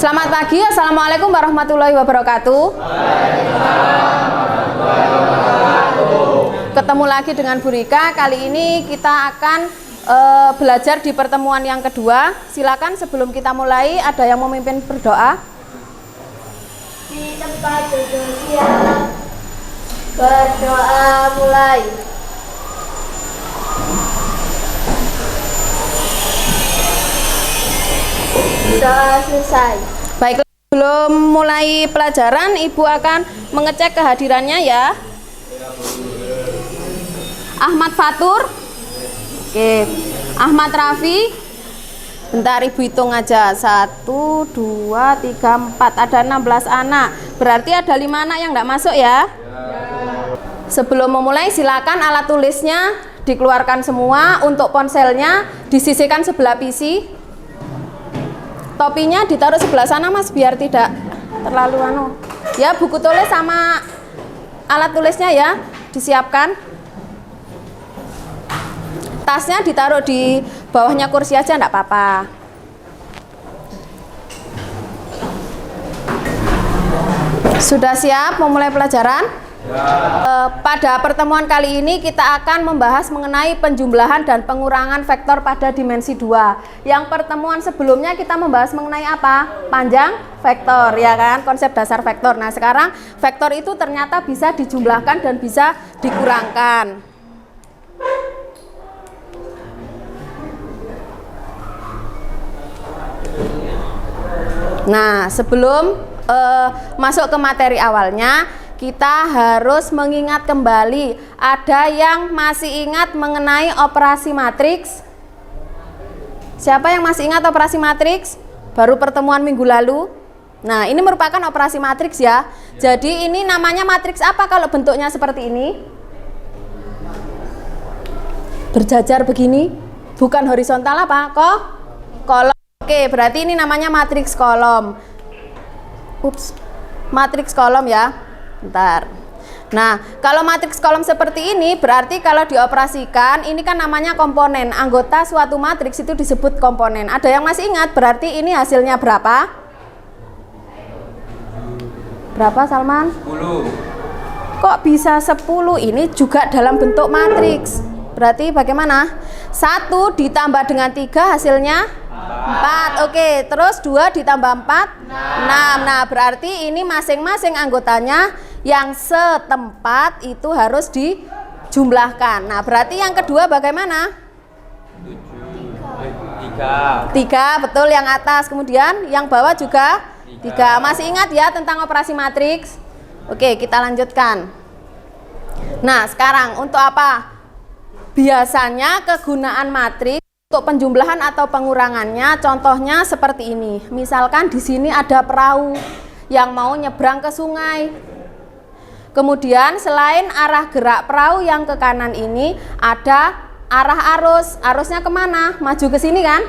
Selamat pagi, Assalamualaikum warahmatullahi wabarakatuh. Ketemu lagi dengan Bu Rika. Kali ini kita akan belajar di pertemuan yang kedua. Silakan sebelum kita mulai, ada yang memimpin berdoa? Di tempat duduk siap, berdoa mulai. Doa selesai. Baiklah, sebelum mulai pelajaran, Ibu akan mengecek kehadirannya ya. Ahmad Fatur. Oke. Ahmad Rafi. Bentar Ibu hitung aja. 1, 2, 3, 4. Ada 16 anak. Berarti ada 5 anak yang enggak masuk ya. Sebelum memulai silakan alat tulisnya dikeluarkan semua. Untuk ponselnya disisihkan sebelah PC. Topinya ditaruh sebelah sana Mas, biar tidak terlalu ya. Buku tulis sama alat tulisnya ya disiapkan. Tasnya ditaruh di bawahnya kursi aja, enggak apa-apa. Sudah siap memulai pelajaran? Pada pertemuan kali ini kita akan membahas mengenai penjumlahan dan pengurangan vektor pada dimensi 2. Yang pertemuan sebelumnya kita membahas mengenai apa? Panjang vektor, ya kan? Konsep dasar vektor. Nah, sekarang vektor itu ternyata bisa dijumlahkan dan bisa dikurangkan. Nah, sebelum masuk ke materi awalnya, kita harus mengingat kembali. Ada yang masih ingat mengenai operasi matriks? Siapa yang masih ingat operasi matriks? Baru pertemuan minggu lalu. Nah, ini merupakan operasi matriks ya. Jadi ini namanya matriks apa kalau bentuknya seperti ini? Berjajar begini. Bukan horizontal apa? Kolom. Oke, berarti ini namanya matriks kolom. Matriks kolom ya. Bentar. Nah, kalau matriks kolom seperti ini berarti kalau dioperasikan, ini kan namanya komponen. Anggota suatu matriks itu disebut komponen. Ada yang masih ingat? Berarti ini hasilnya berapa? Berapa Salman? 10. Kok bisa 10? Ini juga dalam bentuk matriks. Berarti bagaimana? 1 ditambah dengan 3 hasilnya 4. Oke, terus 2 ditambah 4 6. Nah, berarti ini masing-masing anggotanya yang setempat itu harus dijumlahkan. Nah, berarti yang kedua bagaimana? 3, betul, yang atas. Kemudian yang bawah juga 3. Masih ingat ya tentang operasi matriks? Oke, kita lanjutkan. Nah, sekarang untuk apa? Biasanya kegunaan matriks untuk penjumlahan atau pengurangannya, contohnya seperti ini. Misalkan di sini ada perahu yang mau nyebrang ke sungai. Kemudian selain arah gerak perahu yang ke kanan ini, ada arah arus. Arusnya kemana? Maju ke sini kan?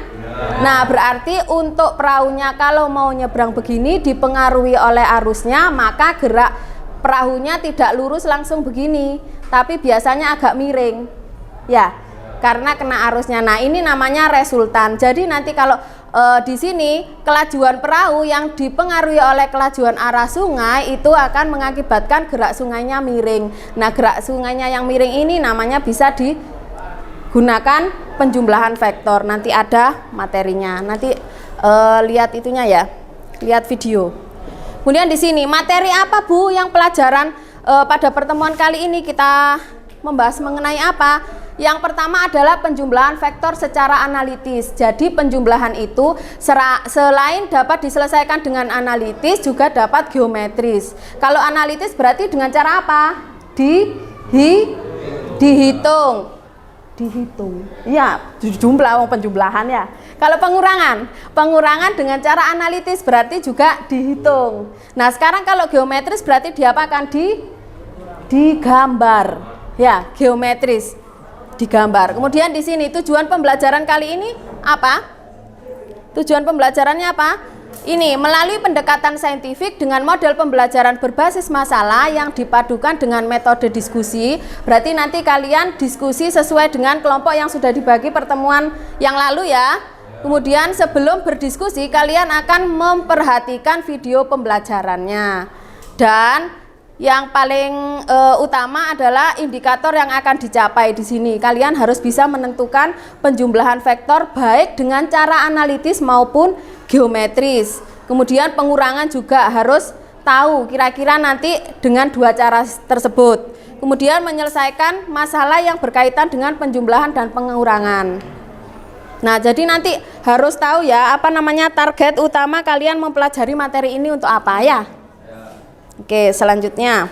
Nah, berarti untuk perahunya kalau mau nyebrang begini dipengaruhi oleh arusnya, maka gerak perahunya tidak lurus langsung begini, tapi biasanya agak miring. Ya, karena kena arusnya. Nah, ini namanya resultan. Jadi nanti kalau di sini kelajuan perahu yang dipengaruhi oleh kelajuan arah sungai itu akan mengakibatkan gerak sungainya miring. Nah, gerak sungainya yang miring ini namanya bisa digunakan penjumlahan vektor. Nanti ada materinya. Nanti lihat itunya ya. Lihat video. Kemudian di sini materi apa Bu yang pelajaran pada pertemuan kali ini kita membahas mengenai apa? Yang pertama adalah penjumlahan vektor secara analitis. Jadi penjumlahan itu selain dapat diselesaikan dengan analitis juga dapat geometris. Kalau analitis berarti dengan cara apa? Dihitung. Ya, jumlah penjumlahan ya. Kalau pengurangan dengan cara analitis berarti juga dihitung. Nah, sekarang kalau geometris berarti diapakan? Digambar. Ya, geometris. Digambar. Kemudian di sini tujuan pembelajaran kali ini apa? Tujuan pembelajarannya apa? Ini melalui pendekatan saintifik dengan model pembelajaran berbasis masalah yang dipadukan dengan metode diskusi. Berarti nanti kalian diskusi sesuai dengan kelompok yang sudah dibagi pertemuan yang lalu ya. Kemudian sebelum berdiskusi kalian akan memperhatikan video pembelajarannya. Dan yang paling utama adalah indikator yang akan dicapai di sini. Kalian harus bisa menentukan penjumlahan vektor baik dengan cara analitis maupun geometris. Kemudian pengurangan juga harus tahu kira-kira nanti dengan dua cara tersebut. Kemudian menyelesaikan masalah yang berkaitan dengan penjumlahan dan pengurangan. Nah, jadi nanti harus tahu ya apa namanya target utama kalian mempelajari materi ini untuk apa ya. Oke, selanjutnya.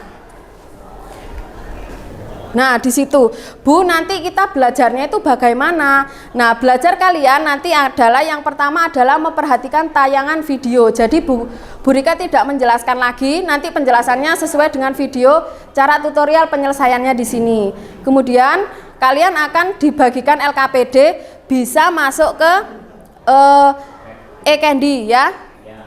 Nah, di situ, Bu, nanti kita belajarnya itu bagaimana? Nah, belajar kalian nanti adalah yang pertama adalah memperhatikan tayangan video. Jadi Bu Rika tidak menjelaskan lagi, nanti penjelasannya sesuai dengan video, cara tutorial penyelesaiannya di sini. Kemudian kalian akan dibagikan LKPD, bisa masuk ke e-candy ya.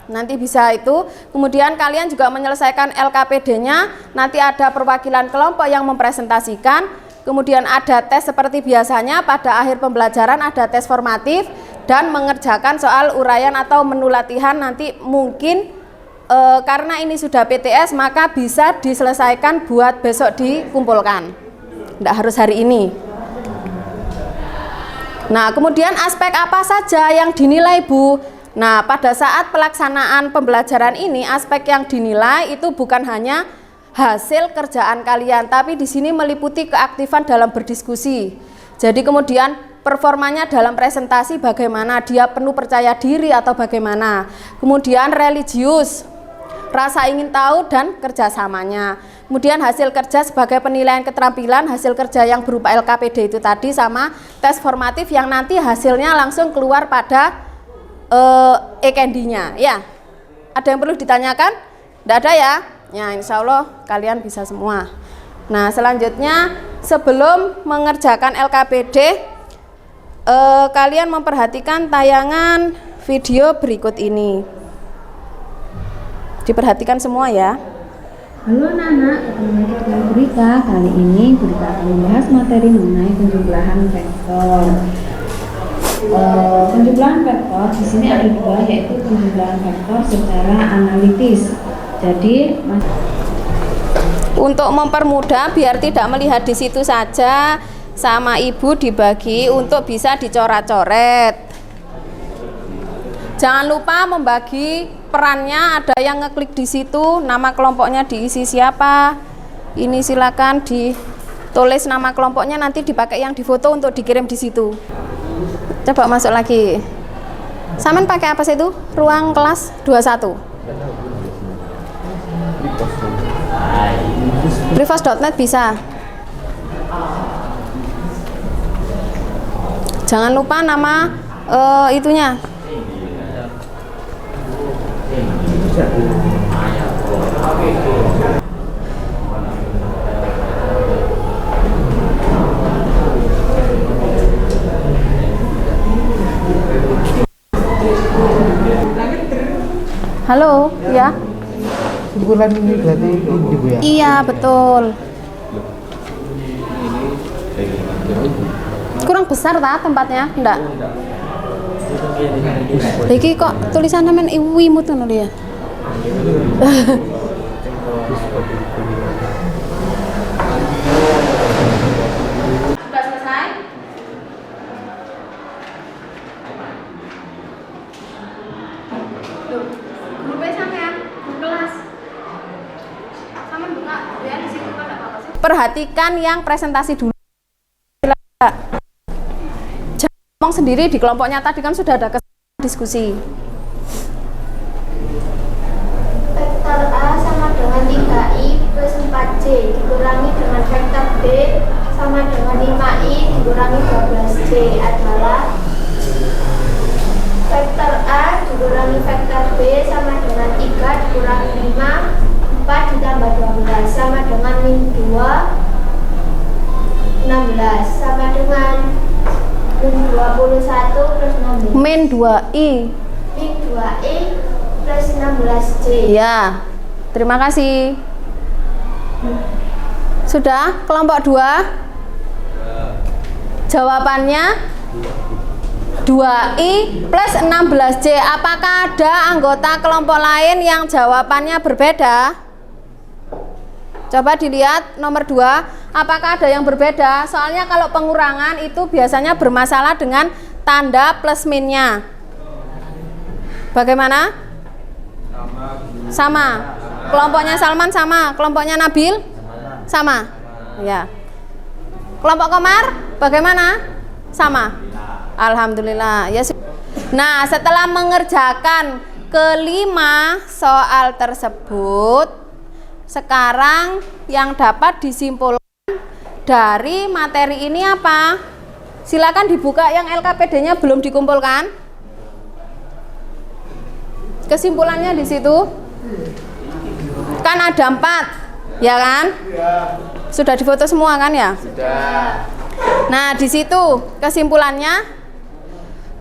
Nanti bisa itu. Kemudian kalian juga menyelesaikan LKPD-nya, nanti ada perwakilan kelompok yang mempresentasikan. Kemudian ada tes seperti biasanya, pada akhir pembelajaran ada tes formatif dan mengerjakan soal uraian atau menu latihan. Nanti mungkin karena ini sudah PTS maka bisa diselesaikan buat besok dikumpulkan, tidak harus hari ini. Nah, kemudian aspek apa saja yang dinilai, Bu? Nah, pada saat pelaksanaan pembelajaran ini, aspek yang dinilai itu bukan hanya hasil kerjaan kalian, tapi di sini meliputi keaktifan dalam berdiskusi. Jadi kemudian performanya dalam presentasi bagaimana, dia penuh percaya diri atau bagaimana. Kemudian religius, rasa ingin tahu dan kerjasamanya. Kemudian hasil kerja sebagai penilaian keterampilan, hasil kerja yang berupa LKPD itu tadi, sama tes formatif yang nanti hasilnya langsung keluar pada e-candy-nya ya. Ada yang perlu ditanyakan? Tidak ada ya? Ya, insya Allah kalian bisa semua. Nah, selanjutnya sebelum mengerjakan LKPD, kalian memperhatikan tayangan video berikut ini. Diperhatikan semua ya. Halo anak-anak, ketemu lagi dengan Bu Rika. Kali ini Bu Rika akan membahas materi mengenai penjumlahan vektor. Penjumlahan vektor di sini ada dua, yaitu penjumlahan vektor secara analitis. Jadi untuk mempermudah biar tidak melihat di situ saja, sama Ibu dibagi untuk bisa dicoret-coret. Jangan lupa membagi perannya, ada yang ngeklik di situ, nama kelompoknya diisi siapa. Ini silakan ditulis nama kelompoknya, nanti dipakai yang difoto untuk dikirim di situ. Coba masuk lagi. Samen pakai apa sih itu? Ruang kelas 21. Privos.net bisa. Jangan lupa nama itunya. Halo, ya. Kumpulan ini berarti ini Bu ya? Iya, betul. Kurang besar tak tempatnya? Enggak. Iki kok tulisan sampean iwimut ngono ya. Sudah selesai? Tuh, grupnya sampean kelas. Sampean buka ya di situ kan apa sih? Perhatikan yang presentasi dulu. Jangan ngomong sendiri di kelompoknya, tadi kan sudah ada diskusi. Vektor A sama dengan 3i plus 4j dikurangi dengan vektor B sama dengan 5i dikurangi 12j adalah vektor A dikurangi vektor B sama dengan 3 dikurangi 5, 4 ditambah 12 sama dengan min 2, 16 sama dengan min 21 plus 16. Min 2i. Min 2i plus 16j. Ya, terima kasih. Sudah, kelompok 2. Jawabannya 2I plus 16J. Apakah ada anggota kelompok lain yang jawabannya berbeda? Coba dilihat nomor 2. Apakah ada yang berbeda? Soalnya kalau pengurangan itu biasanya bermasalah dengan tanda plus minnya. Bagaimana? Sama. Kelompoknya Salman sama. Kelompoknya Nabil sama. Ya. Kelompok Komar bagaimana? Sama. Alhamdulillah. Ya. Nah, setelah mengerjakan kelima soal tersebut, sekarang yang dapat disimpulkan dari materi ini apa? Silakan dibuka yang LKPD-nya belum dikumpulkan. Kesimpulannya di situ. Kan ada 4, ya kan? Sudah difoto semua kan ya? Sudah. Nah, di situ kesimpulannya,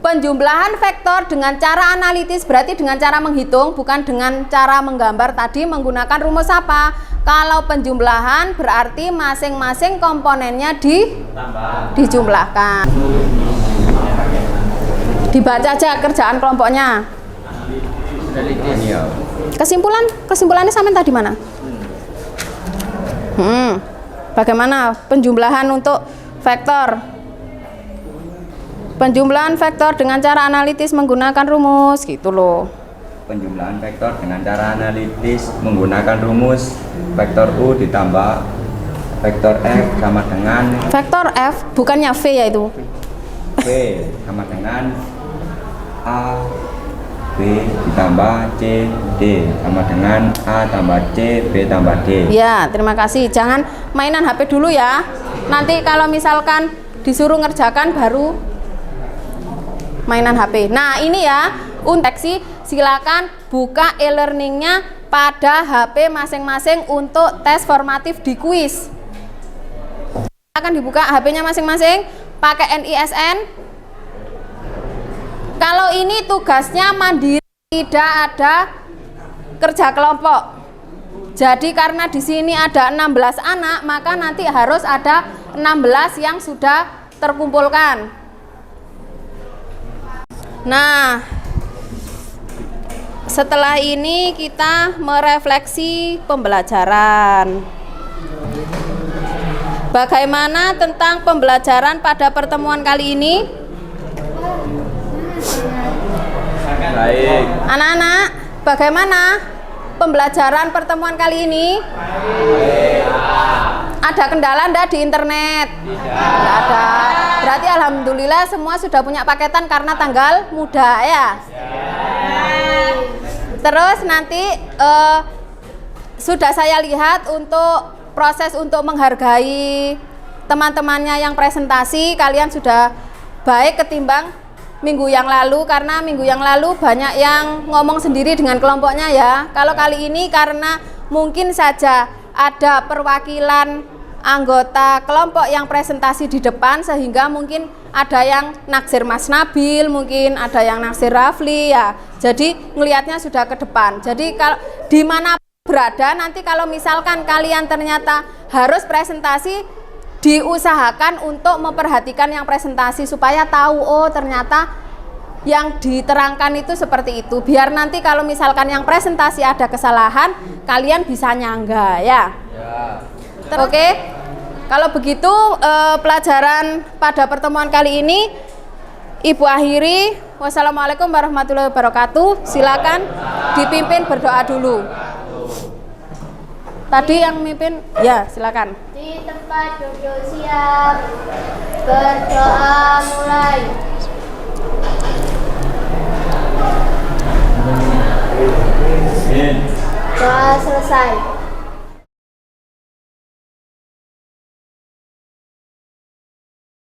penjumlahan vektor dengan cara analitis berarti dengan cara menghitung, bukan dengan cara menggambar tadi menggunakan rumus apa? Kalau penjumlahan berarti masing-masing komponennya dijumlahkan. Dibaca aja kerjaan kelompoknya. Kesimpulannya sampai tadi mana? Bagaimana penjumlahan untuk vektor? Penjumlahan vektor dengan cara analitis menggunakan rumus, gitu loh. Penjumlahan vektor dengan cara analitis menggunakan rumus vektor U ditambah vektor F sama dengan vektor F, bukannya V ya itu. V sama dengan A B ditambah C D sama dengan A tambah C B tambah D. Ya, terima kasih. Jangan mainan HP dulu ya. Nanti kalau misalkan disuruh ngerjakan baru mainan HP. Nah, ini ya, untuk silakan buka e-learningnya pada HP masing-masing untuk tes formatif di kuis. Akan dibuka HP-nya masing-masing, pakai NISN. Kalau ini tugasnya mandiri, tidak ada kerja kelompok. Jadi karena di sini ada 16 anak, maka nanti harus ada 16 yang sudah terkumpulkan. Nah, setelah ini kita merefleksi pembelajaran. Bagaimana tentang pembelajaran pada pertemuan kali ini? Baik. Anak-anak, bagaimana pembelajaran pertemuan kali ini? Ada kendala enggak di internet? Tidak ada. Berarti alhamdulillah semua sudah punya paketan karena tanggal muda ya. Terus nanti sudah saya lihat untuk proses untuk menghargai teman-temannya yang presentasi, kalian sudah baik ketimbang minggu yang lalu, karena minggu yang lalu banyak yang ngomong sendiri dengan kelompoknya ya. Kalau kali ini karena mungkin saja ada perwakilan anggota kelompok yang presentasi di depan, sehingga mungkin ada yang naksir Mas Nabil, mungkin ada yang naksir Rafli ya. Jadi ngelihatnya sudah ke depan. Jadi kalau di mana berada, nanti kalau misalkan kalian ternyata harus presentasi, diusahakan untuk memperhatikan yang presentasi supaya tahu, oh ternyata yang diterangkan itu seperti itu, biar nanti kalau misalkan yang presentasi ada kesalahan, kalian bisa nyangga ya. Oke, kalau begitu pelajaran pada pertemuan kali ini Ibu akhiri. Wassalamualaikum warahmatullahi wabarakatuh. Silakan dipimpin berdoa dulu. Tadi yang mimpin, ya silakan. Di tempat duduk siap, berdoa mulai. Doa selesai.